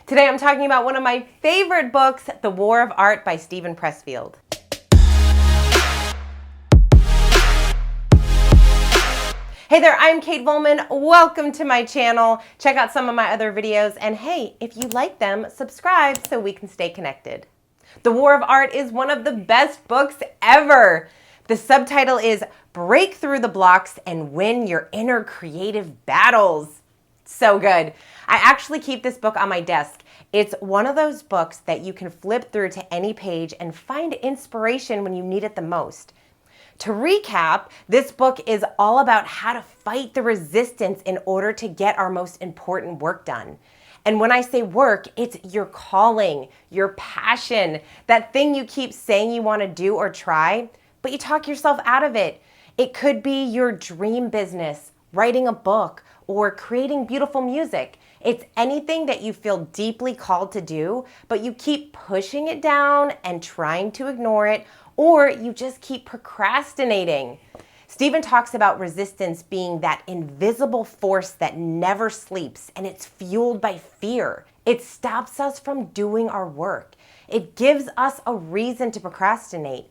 Today I'm talking about one of my favorite books, The War of Art by Steven Pressfield. Hey there, I'm Kate Volman. Welcome to my channel. Check out some of my other videos, and hey, if you like them, subscribe so we can stay connected. The War of Art is one of the best books ever. The subtitle is Break Through the Blocks and Win Your Inner Creative Battles. So good. I actually keep this book on my desk. It's one of those books that you can flip through to any page and find inspiration when you need it the most. To recap, this book is all about how to fight the resistance in order to get our most important work done. And when I say work, it's your calling, your passion, that thing you keep saying you want to do or try, but you talk yourself out of it. It could be your dream business, writing a book, or creating beautiful music. It's anything that you feel deeply called to do, but you keep pushing it down and trying to ignore it, or you just keep procrastinating. Steven talks about resistance being that invisible force that never sleeps, and it's fueled by fear. It stops us from doing our work. It gives us a reason to procrastinate.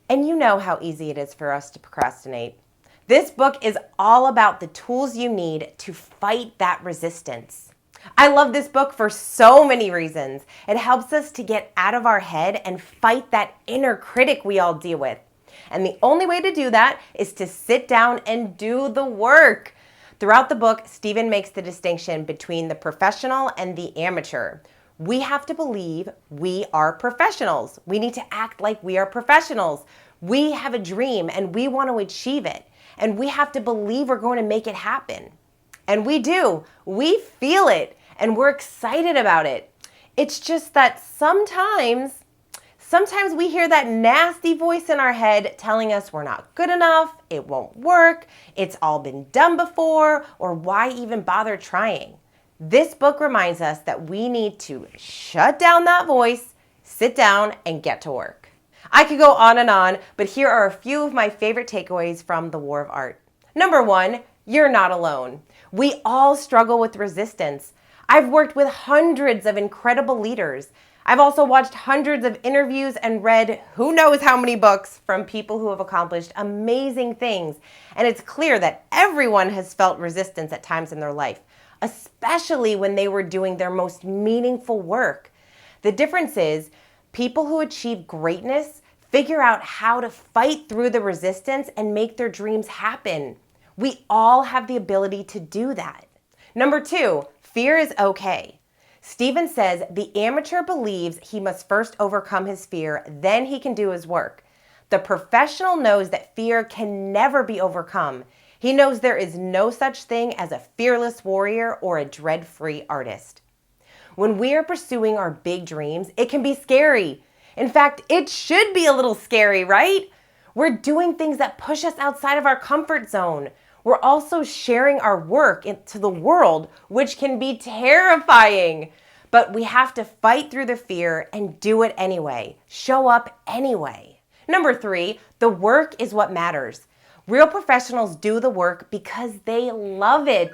And you know how easy it is for us to procrastinate. This book is all about the tools you need to fight that resistance. I love this book for so many reasons. It helps us to get out of our head and fight that inner critic we all deal with. And the only way to do that is to sit down and do the work. Throughout the book, Steven makes the distinction between the professional and the amateur. We have to believe we are professionals. We need to act like we are professionals. We have a dream and we want to achieve it. And we have to believe we're going to make it happen. And we do. We feel it and we're excited about it. It's just that sometimes we hear that nasty voice in our head telling us we're not good enough, it won't work, it's all been done before, or why even bother trying? This book reminds us that we need to shut down that voice, sit down, and get to work. I could go on, but here are a few of my favorite takeaways from The War of Art. Number one, you're not alone. We all struggle with resistance. I've worked with hundreds of incredible leaders. I've also watched hundreds of interviews and read who knows how many books from people who have accomplished amazing things. And it's clear that everyone has felt resistance at times in their life, especially when they were doing their most meaningful work. The difference is people who achieve greatness figure out how to fight through the resistance and make their dreams happen. We all have the ability to do that. Number two, fear is okay. Steven says the amateur believes he must first overcome his fear, then he can do his work. The professional knows that fear can never be overcome. He knows there is no such thing as a fearless warrior or a dread-free artist. When we are pursuing our big dreams, it can be scary. In fact, it should be a little scary, right? We're doing things that push us outside of our comfort zone. We're also sharing our work into the world, which can be terrifying. But we have to fight through the fear and do it anyway. Show up anyway. Number three, the work is what matters. Real professionals do the work because they love it.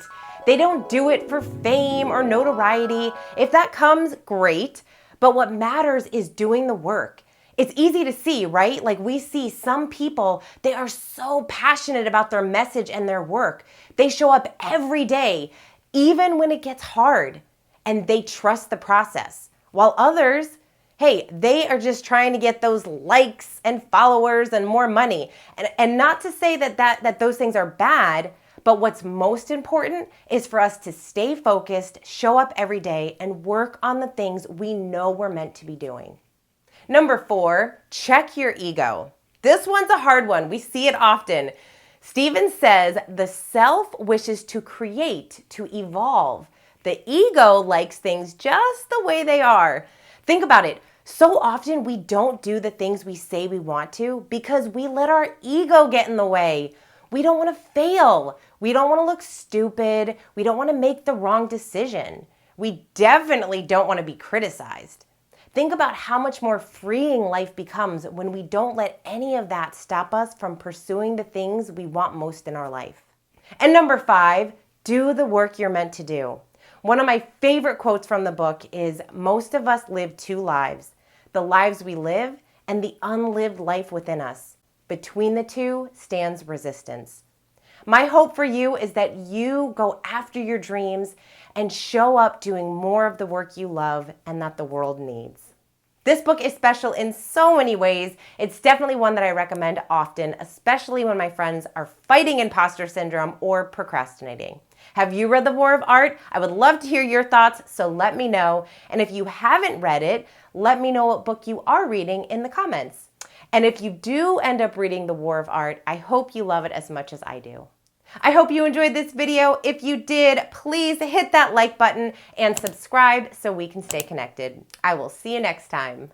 They don't do it for fame or notoriety. If that comes, great. But what matters is doing the work. It's easy to see, right? Like we see some people, they are so passionate about their message and their work. They show up every day, even when it gets hard, and they trust the process. While others, hey, they are just trying to get those likes and followers and more money. And not to say that those things are bad, but what's most important is for us to stay focused, show up every day, and work on the things we know we're meant to be doing. Number four, check your ego. This one's a hard one. We see it often. Steven says the self wishes to create, to evolve. The ego likes things just the way they are. Think about it. So often we don't do the things we say we want to because we let our ego get in the way. We don't want to fail. We don't want to look stupid. We don't want to make the wrong decision. We definitely don't want to be criticized. Think about how much more freeing life becomes when we don't let any of that stop us from pursuing the things we want most in our life. And number 5, do the work you're meant to do. One of my favorite quotes from the book is, "Most of us live two lives, the lives we live and the unlived life within us. Between the two stands resistance." My hope for you is that you go after your dreams and show up doing more of the work you love and that the world needs. This book is special in so many ways. It's definitely one that I recommend often, especially when my friends are fighting imposter syndrome or procrastinating. Have you read The War of Art? I would love to hear your thoughts, so let me know. And if you haven't read it, let me know what book you are reading in the comments. And if you do end up reading The War of Art, I hope you love it as much as I do. I hope you enjoyed this video. If you did, please hit that like button and subscribe so we can stay connected. I will see you next time.